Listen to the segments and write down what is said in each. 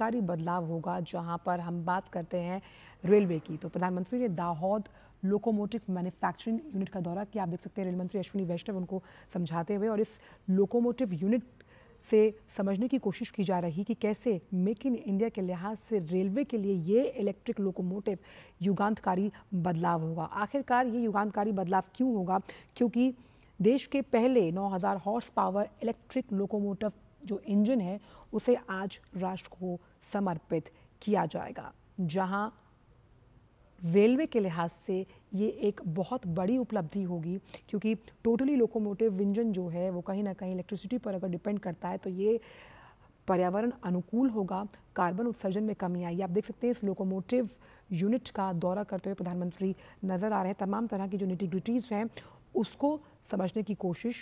युगांतकारी बदलाव होगा। जहां पर हम बात करते हैं रेलवे की, तो प्रधानमंत्री ने दाहोद लोकोमोटिव मैन्युफैक्चरिंग यूनिट का दौरा किया। आप देख सकते हैं रेल मंत्री अश्विनी वैष्णव उनको समझाते हुए, और इस लोकोमोटिव यूनिट से समझने की कोशिश की जा रही कि कैसे मेक इन इंडिया के लिहाज से रेलवे के लिए ये इलेक्ट्रिक लोकोमोटिव युगांतकारी बदलाव होगा। आखिरकार ये युगांतकारी बदलाव क्यों होगा? क्योंकि देश के पहले 9000 हॉर्स पावर इलेक्ट्रिक लोकोमोटिव जो इंजन है उसे आज राष्ट्र को समर्पित किया जाएगा, जहां रेलवे के लिहाज से ये एक बहुत बड़ी उपलब्धि होगी, क्योंकि टोटली लोकोमोटिव इंजन जो है वो कहीं ना कहीं इलेक्ट्रिसिटी पर अगर डिपेंड करता है तो ये पर्यावरण अनुकूल होगा, कार्बन उत्सर्जन में कमी आई। आप देख सकते हैं इस लोकोमोटिव यूनिट का दौरा करते हुए प्रधानमंत्री नजर आ रहे हैं। तमाम तरह की जो निटी-ग्रिटीज हैं उसको समझने की कोशिश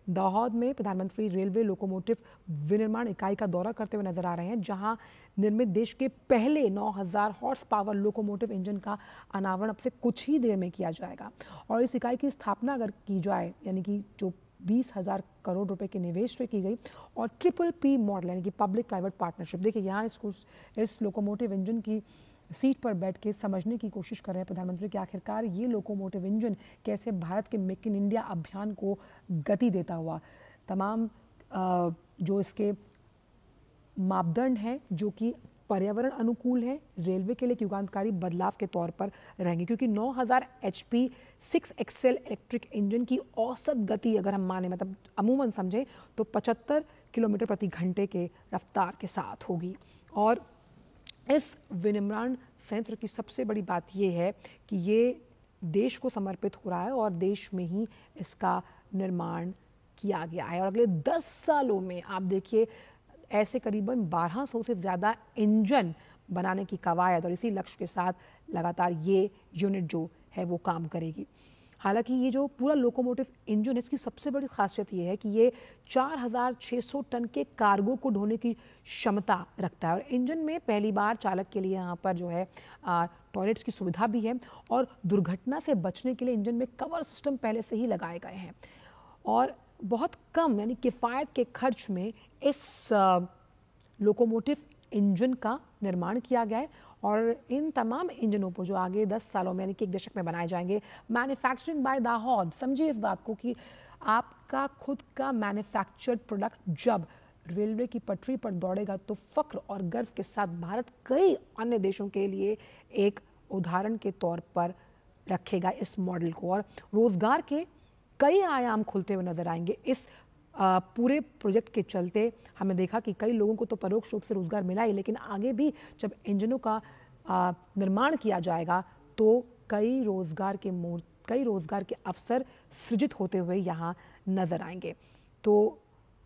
दाहोद में प्रधानमंत्री रेलवे लोकोमोटिव विनिर्माण इकाई का दौरा करते हुए नजर आ रहे हैं, जहां निर्मित देश के पहले 9000 हॉर्स पावर लोकोमोटिव इंजन का अनावरण अब से कुछ ही देर में किया जाएगा। और इस इकाई की स्थापना अगर की जाए, यानी कि जो 20,000 करोड़ रुपए के निवेश पे की गई, और PPP मॉडल यानी कि पब्लिक प्राइवेट पार्टनरशिप, देखिए यहाँ इस लोकोमोटिव इंजन की सीट पर बैठ के समझने की कोशिश कर रहे हैं प्रधानमंत्री कि आखिरकार ये लोकोमोटिव इंजन कैसे भारत के मेक इन इंडिया अभियान को गति देता हुआ, तमाम जो इसके मापदंड हैं जो कि पर्यावरण अनुकूल है, रेलवे के लिए एक युगांतकारी बदलाव के तौर पर रहेंगे। क्योंकि 9000 HP 6 एक्सेल इलेक्ट्रिक इंजन की औसत गति अगर हम माने, मतलब अमूमन समझें, तो 75 किलोमीटर प्रति घंटे के रफ्तार के साथ होगी। और इस विनिर्माण संयंत्र की सबसे बड़ी बात यह है कि ये देश को समर्पित हो रहा है और देश में ही इसका निर्माण किया गया है। और अगले 10 सालों में आप देखिए ऐसे करीबन 1200 से ज़्यादा इंजन बनाने की कवायद, और इसी लक्ष्य के साथ लगातार ये यूनिट जो है वो काम करेगी। हालांकि ये जो पूरा लोकोमोटिव इंजन है, इसकी सबसे बड़ी खासियत ये है कि ये 4600 टन के कार्गो को ढोने की क्षमता रखता है। और इंजन में पहली बार चालक के लिए यहाँ पर जो है टॉयलेट्स की सुविधा भी है, और दुर्घटना से बचने के लिए इंजन में कवर सिस्टम पहले से ही लगाए गए हैं। और बहुत कम यानी किफ़ायत के खर्च में इस लोकोमोटिव इंजन का निर्माण किया गया है। और इन तमाम इंजनों पर जो आगे 10 सालों में यानी कि 1 दशक में बनाए जाएंगे, मैन्युफैक्चरिंग बाय दाहोद। समझिए इस बात को कि आपका खुद का मैन्युफैक्चर्ड प्रोडक्ट जब रेलवे की पटरी पर दौड़ेगा तो फख्र और गर्व के साथ भारत कई अन्य देशों के लिए एक उदाहरण के तौर पर रखेगा इस मॉडल को। और रोजगार के कई आयाम खुलते हुए नजर आएंगे इस पूरे प्रोजेक्ट के चलते। हमने देखा कि कई लोगों को तो परोक्ष रूप से रोजगार मिला ही, लेकिन आगे भी जब इंजनों का निर्माण किया जाएगा तो कई रोजगार के अवसर सृजित होते हुए यहाँ नजर आएंगे। तो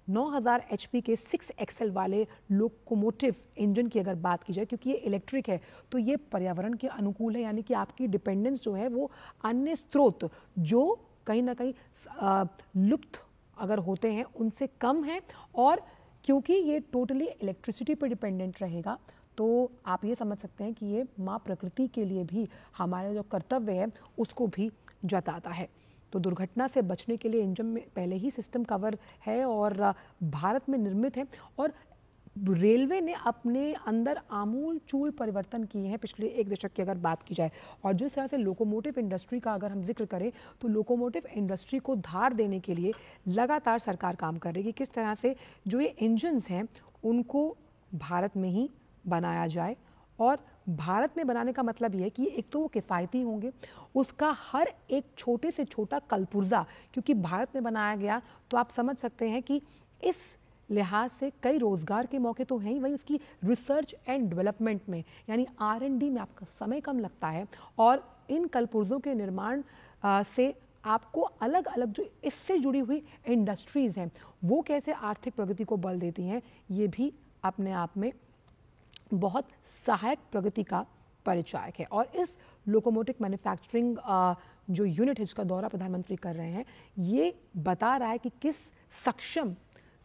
9000 HP के 6 एक्सेल वाले लोकोमोटिव इंजन की अगर बात की जाए, क्योंकि ये इलेक्ट्रिक है तो ये पर्यावरण के अनुकूल है, यानी कि आपकी डिपेंडेंस जो है वो अन्य स्रोत जो कहीं ना कहीं लुप्त अगर होते हैं उनसे कम है। और क्योंकि ये टोटली इलेक्ट्रिसिटी पर डिपेंडेंट रहेगा, तो आप ये समझ सकते हैं कि ये माँ प्रकृति के लिए भी हमारा जो कर्तव्य है उसको भी जताता है। तो दुर्घटना से बचने के लिए इंजन में पहले ही सिस्टम कवर है और भारत में निर्मित है। और रेलवे ने अपने अंदर आमूल चूल परिवर्तन किए हैं पिछले 1 दशक की अगर बात की जाए। और जिस तरह से लोकोमोटिव इंडस्ट्री का अगर हम जिक्र करें तो लोकोमोटिव इंडस्ट्री को धार देने के लिए लगातार सरकार काम कर रही है कि किस तरह से जो ये इंजन्स हैं उनको भारत में ही बनाया जाए। और भारत में बनाने का मतलब ये है कि एक तो वो किफ़ायती होंगे, उसका हर एक छोटे से छोटा कलपुर्जा क्योंकि भारत में बनाया गया, तो आप समझ सकते हैं कि इस लिहाज से कई रोजगार के मौके तो हैं ही, वहीं इसकी रिसर्च एंड डेवलपमेंट में यानी R&D में आपका समय कम लगता है। और इन कलपुर्जों के निर्माण से आपको अलग अलग जो इससे जुड़ी हुई इंडस्ट्रीज़ हैं वो कैसे आर्थिक प्रगति को बल देती हैं, ये भी अपने आप में बहुत सहायक प्रगति का परिचायक है। और इस लोकोमोटिव मैन्युफैक्चरिंग जो यूनिट है जिसका दौरा प्रधानमंत्री कर रहे हैं, ये बता रहा है कि किस सक्षम,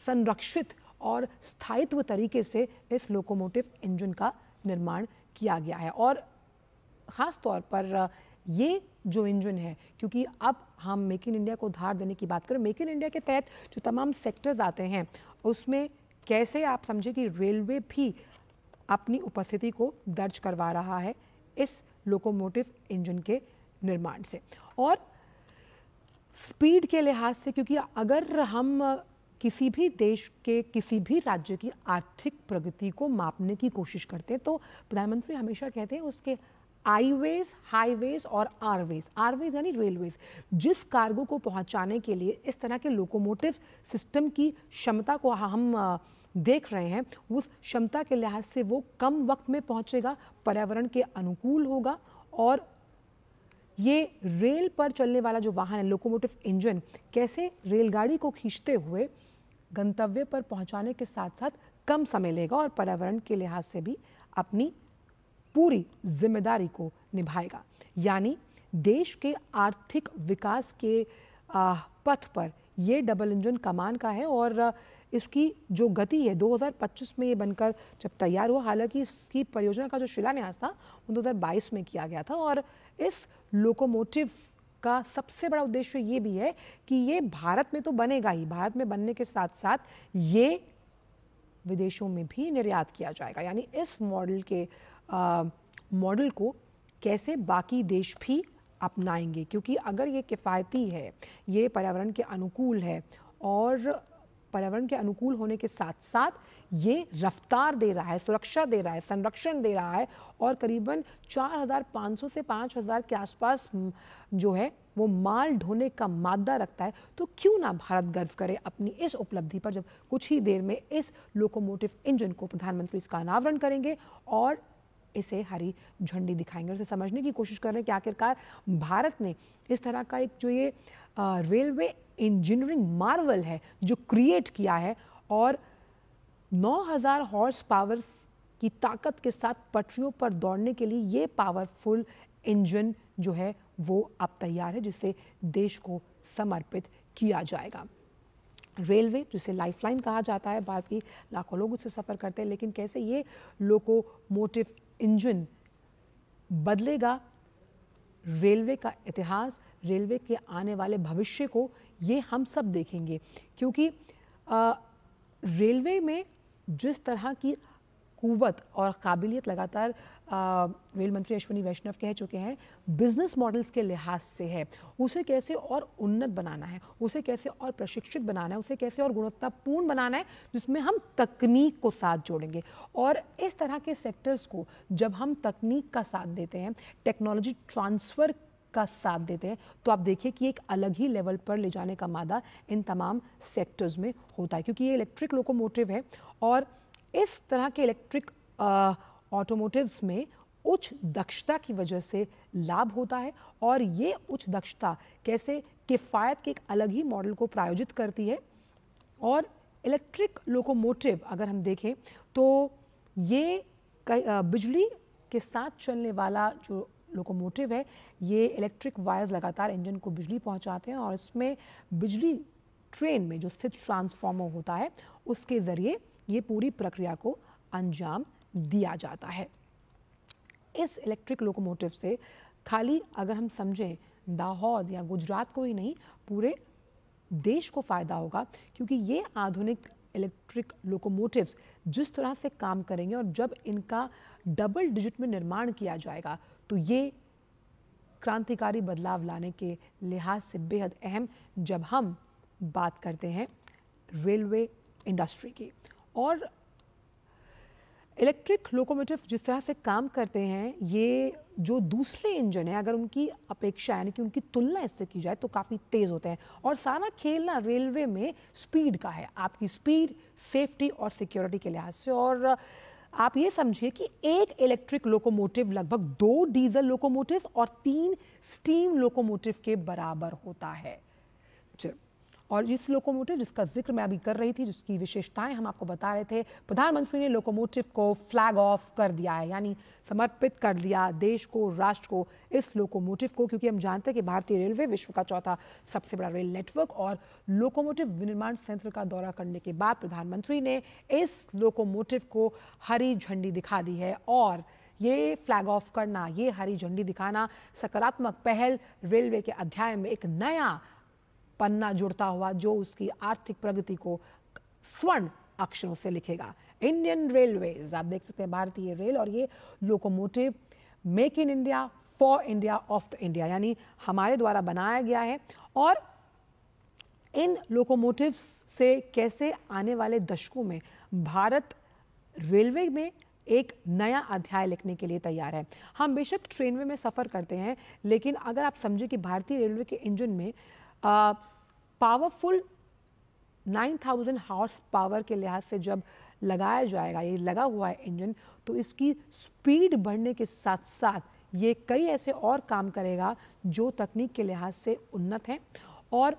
संरक्षित और स्थायित्व तरीके से इस लोकोमोटिव इंजन का निर्माण किया गया है। और ख़ास तौर पर ये जो इंजन है, क्योंकि अब हम मेक इन इंडिया को धार देने की बात करें, मेक इन इंडिया के तहत जो तमाम सेक्टर्स आते हैं उसमें कैसे आप समझे कि रेलवे भी अपनी उपस्थिति को दर्ज करवा रहा है इस लोकोमोटिव इंजन के निर्माण से। और स्पीड के लिहाज से, क्योंकि अगर हम किसी भी देश के किसी भी राज्य की आर्थिक प्रगति को मापने की कोशिश करते हैं तो प्रधानमंत्री हमेशा कहते हैं उसके आईवेज, हाईवेज और आरवेज, आरवेज यानी रेलवेज, जिस कार्गो को पहुंचाने के लिए इस तरह के लोकोमोटिव सिस्टम की क्षमता को हम देख रहे हैं, उस क्षमता के लिहाज से वो कम वक्त में पहुंचेगा, पर्यावरण के अनुकूल होगा। और ये रेल पर चलने वाला जो वाहन है, लोकोमोटिव इंजन, कैसे रेलगाड़ी को खींचते हुए गंतव्य पर पहुंचाने के साथ साथ कम समय लेगा और पर्यावरण के लिहाज से भी अपनी पूरी जिम्मेदारी को निभाएगा। यानी देश के आर्थिक विकास के पथ पर ये डबल इंजन कमान का है और इसकी जो गति है 2025 में ये बनकर जब तैयार हुआ, हालांकि इसकी परियोजना का जो शिलान्यास था वो 2022 में किया गया था। और इस लोकोमोटिव का सबसे बड़ा उद्देश्य ये भी है कि ये भारत में तो बनेगा ही, भारत में बनने के साथ साथ ये विदेशों में भी निर्यात किया जाएगा। यानी इस मॉडल को कैसे बाकी देश भी अपनाएंगे, क्योंकि अगर ये किफ़ायती है, ये पर्यावरण के अनुकूल है और पर्यावरण के अनुकूल होने के साथ साथ ये रफ्तार दे रहा है, सुरक्षा दे रहा है, संरक्षण दे रहा है और करीबन 4,500 से 5,000 के आसपास जो है वो माल ढोने का मादा रखता है, तो क्यों ना भारत गर्व करे अपनी इस उपलब्धि पर, जब कुछ ही देर में इस लोकोमोटिव इंजन को प्रधानमंत्री इसका अनावरण करेंगे और इसे हरी झंडी दिखाएंगे। उसे समझने की कोशिश कर रहे हैं कि आखिरकार भारत ने इस तरह का एक जो ये रेलवे इंजीनियरिंग मार्वल है जो क्रिएट किया है और 9,000 हॉर्स पावर की ताकत के साथ पटरियों पर दौड़ने के लिए ये पावरफुल इंजन जो है वो अब तैयार है, जिसे देश को समर्पित किया जाएगा। रेलवे, जिसे लाइफलाइन कहा जाता है, भारत की लाखों लोग उससे सफ़र करते हैं, लेकिन कैसे ये लोकोमोटिव इंजन बदलेगा रेलवे का इतिहास, रेलवे के आने वाले भविष्य को, ये हम सब देखेंगे। क्योंकि रेलवे में जिस तरह की कुव्वत और काबिलियत लगातार रेल मंत्री अश्विनी वैष्णव कह चुके हैं बिजनेस मॉडल्स के लिहाज से है, उसे कैसे और उन्नत बनाना है, उसे कैसे और प्रशिक्षित बनाना है, उसे कैसे और गुणवत्तापूर्ण बनाना है, जिसमें हम तकनीक को साथ जोड़ेंगे। और इस तरह के सेक्टर्स को जब हम तकनीक का साथ देते हैं, टेक्नोलॉजी ट्रांसफ़र का साथ देते हैं, तो आप देखिए कि एक अलग ही लेवल पर ले जाने का मादा इन तमाम सेक्टर्स में होता है। क्योंकि ये इलेक्ट्रिक लोकोमोटिव है और इस तरह के इलेक्ट्रिक ऑटोमोटिव्स में उच्च दक्षता की वजह से लाभ होता है और ये उच्च दक्षता कैसे किफ़ायत के एक अलग ही मॉडल को प्रायोजित करती है। और इलेक्ट्रिक लोकोमोटिव अगर हम देखें तो ये बिजली के साथ चलने वाला जो लोकोमोटिव है, ये इलेक्ट्रिक वायर्स लगातार इंजन को बिजली पहुंचाते हैं और इसमें बिजली ट्रेन में जो स्थित ट्रांसफार्मर होता है उसके ज़रिए ये पूरी प्रक्रिया को अंजाम दिया जाता है। इस इलेक्ट्रिक लोकोमोटिव से खाली अगर हम समझें दाहोद या गुजरात को ही नहीं, पूरे देश को फ़ायदा होगा, क्योंकि ये आधुनिक इलेक्ट्रिक लोकोमोटिव्स जिस तरह से काम करेंगे और जब इनका डबल डिजिट में निर्माण किया जाएगा तो ये क्रांतिकारी बदलाव लाने के लिहाज से बेहद अहम, जब हम बात करते हैं रेलवे इंडस्ट्री की। और इलेक्ट्रिक लोकोमोटिव जिस तरह से काम करते हैं, ये जो दूसरे इंजन है अगर उनकी अपेक्षा यानी कि उनकी तुलना इससे की जाए तो काफ़ी तेज़ होते हैं। और सारा खेल ना रेलवे में स्पीड का है, आपकी स्पीड, सेफ्टी और सिक्योरिटी के लिहाज से। और आप ये समझिए कि एक इलेक्ट्रिक लोकोमोटिव लगभग 2 डीजल लोकोमोटिव और 3 स्टीम लोकोमोटिव के बराबर होता है। और इस लोकोमोटिव जिसका जिक्र मैं अभी कर रही थी, जिसकी विशेषताएं हम आपको बता रहे थे, प्रधानमंत्री ने लोकोमोटिव को फ्लैग ऑफ कर दिया है, यानी समर्पित कर दिया देश को, राष्ट्र को इस लोकोमोटिव को। क्योंकि हम जानते हैं कि भारतीय रेलवे विश्व का चौथा सबसे बड़ा रेल नेटवर्क और लोकोमोटिव विनिर्माण संयंत्र का दौरा करने के बाद प्रधानमंत्री ने इस लोकोमोटिव को हरी झंडी दिखा दी है। और ये फ्लैग ऑफ करना, ये हरी झंडी दिखाना सकारात्मक पहल रेलवे के अध्याय में एक नया पन्ना जुड़ता हुआ जो उसकी आर्थिक प्रगति को स्वर्ण अक्षरों से लिखेगा। इंडियन रेलवेज, आप देख सकते हैं भारतीय रेल, और ये locomotive make in India for India of the India, यानी हमारे द्वारा बनाया गया है। और इन लोकोमोटिव्स से कैसे आने वाले दशकों में भारत रेलवे में एक नया अध्याय लिखने के लिए तैयार है। हम बेशक ट्रेनवे में सफ़र करते हैं, लेकिन अगर आप समझें कि भारतीय रेलवे के इंजन में पावरफुल 9000 हॉर्स पावर के लिहाज से जब लगाया जाएगा, ये लगा हुआ है इंजन, तो इसकी स्पीड बढ़ने के साथ साथ ये कई ऐसे और काम करेगा जो तकनीक के लिहाज से उन्नत हैं। और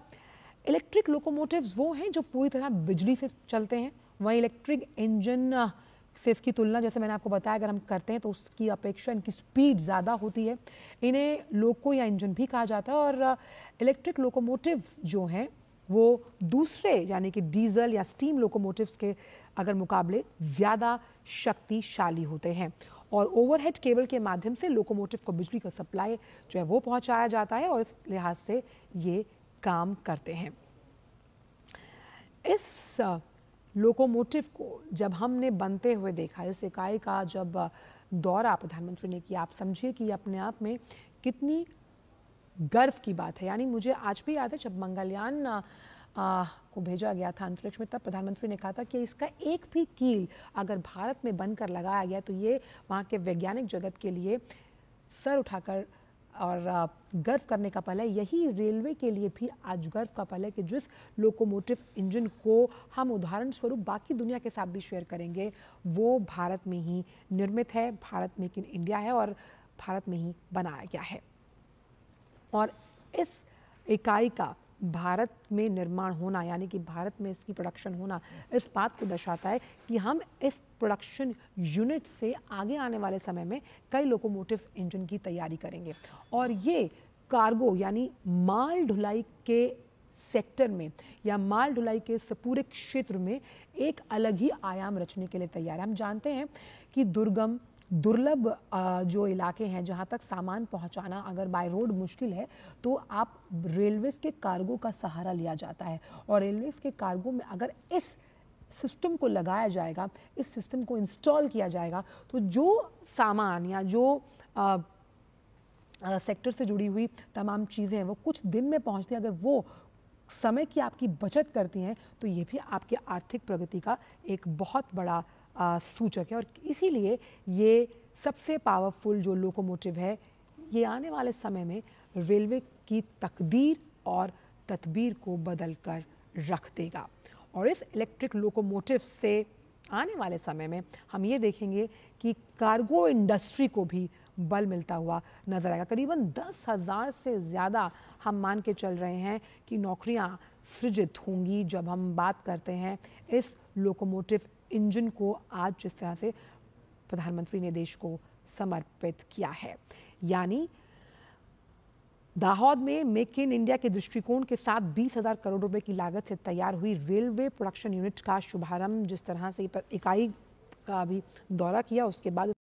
इलेक्ट्रिक लोकोमोटिव्स वो हैं जो पूरी तरह बिजली से चलते हैं। वहीं इलेक्ट्रिक इंजन से इसकी तुलना, जैसे मैंने आपको बताया, अगर हम करते हैं तो उसकी अपेक्षा इनकी स्पीड ज़्यादा होती है। इन्हें लोको या इंजन भी कहा जाता है। और इलेक्ट्रिक लोकोमोटिव्स जो हैं वो दूसरे यानी कि डीजल या स्टीम लोकोमोटिव्स के अगर मुकाबले ज़्यादा शक्तिशाली होते हैं। और ओवरहेड केबल के माध्यम से लोकोमोटिव को बिजली का सप्लाई जो है वो पहुंचाया जाता है, और इस लिहाज से ये काम करते हैं। इस लोकोमोटिव को जब हमने बनते हुए देखा, इस इकाई का जब दौरा प्रधानमंत्री ने किया, आप समझिए कि अपने आप में कितनी गर्व की बात है। यानी मुझे आज भी याद है जब मंगलयान को भेजा गया था अंतरिक्ष में, तब प्रधानमंत्री ने कहा था कि इसका एक भी कील अगर भारत में बनकर लगाया गया तो ये वहाँ के वैज्ञानिक जगत के लिए सर उठाकर और गर्व करने का पल है। यही रेलवे के लिए भी आज गर्व का पल है कि जिस लोकोमोटिव इंजन को हम उदाहरण स्वरूप बाकी दुनिया के साथ भी शेयर करेंगे, वो भारत में ही निर्मित है, भारत मेक इन इंडिया है और भारत में ही बनाया गया है। और इस इकाई का भारत में निर्माण होना, यानी कि भारत में इसकी प्रोडक्शन होना, इस बात को दर्शाता है कि हम इस प्रोडक्शन यूनिट से आगे आने वाले समय में कई लोकोमोटिव इंजन की तैयारी करेंगे। और ये कार्गो यानी माल ढुलाई के सेक्टर में या माल ढुलाई के इस पूरे क्षेत्र में एक अलग ही आयाम रचने के लिए तैयार है। हम जानते हैं कि दुर्लभ जो इलाके हैं जहाँ तक सामान पहुँचाना अगर बाय रोड मुश्किल है, तो आप रेलवेज के कार्गो का सहारा लिया जाता है। और रेलवेज के कार्गो में अगर इस सिस्टम को लगाया जाएगा, इस सिस्टम को इंस्टॉल किया जाएगा, तो जो सामान या जो सेक्टर से जुड़ी हुई तमाम चीज़ें हैं वो कुछ दिन में पहुँचती हैं। अगर वो समय की आपकी बचत करती हैं तो ये भी आपके आर्थिक प्रगति का एक बहुत बड़ा सूचक है। और इसीलिए ये सबसे पावरफुल जो लोकोमोटिव है, ये आने वाले समय में रेलवे की तकदीर और तदबीर को बदल कर रख देगा। और इस इलेक्ट्रिक लोकोमोटिव से आने वाले समय में हम ये देखेंगे कि कार्गो इंडस्ट्री को भी बल मिलता हुआ नजर आएगा। करीबन 10,000 से ज़्यादा हम मान के चल रहे हैं कि नौकरियां सृजित होंगी जब हम बात करते हैं इस लोकोमोटिव इंजन को आज जिस तरह से प्रधानमंत्री ने देश को समर्पित किया है। यानी दाहोद में मेक इन इंडिया के दृष्टिकोण के साथ 20,000 करोड़ रुपए की लागत से तैयार हुई रेलवे प्रोडक्शन यूनिट का शुभारंभ, जिस तरह से इकाई का भी दौरा किया, उसके बाद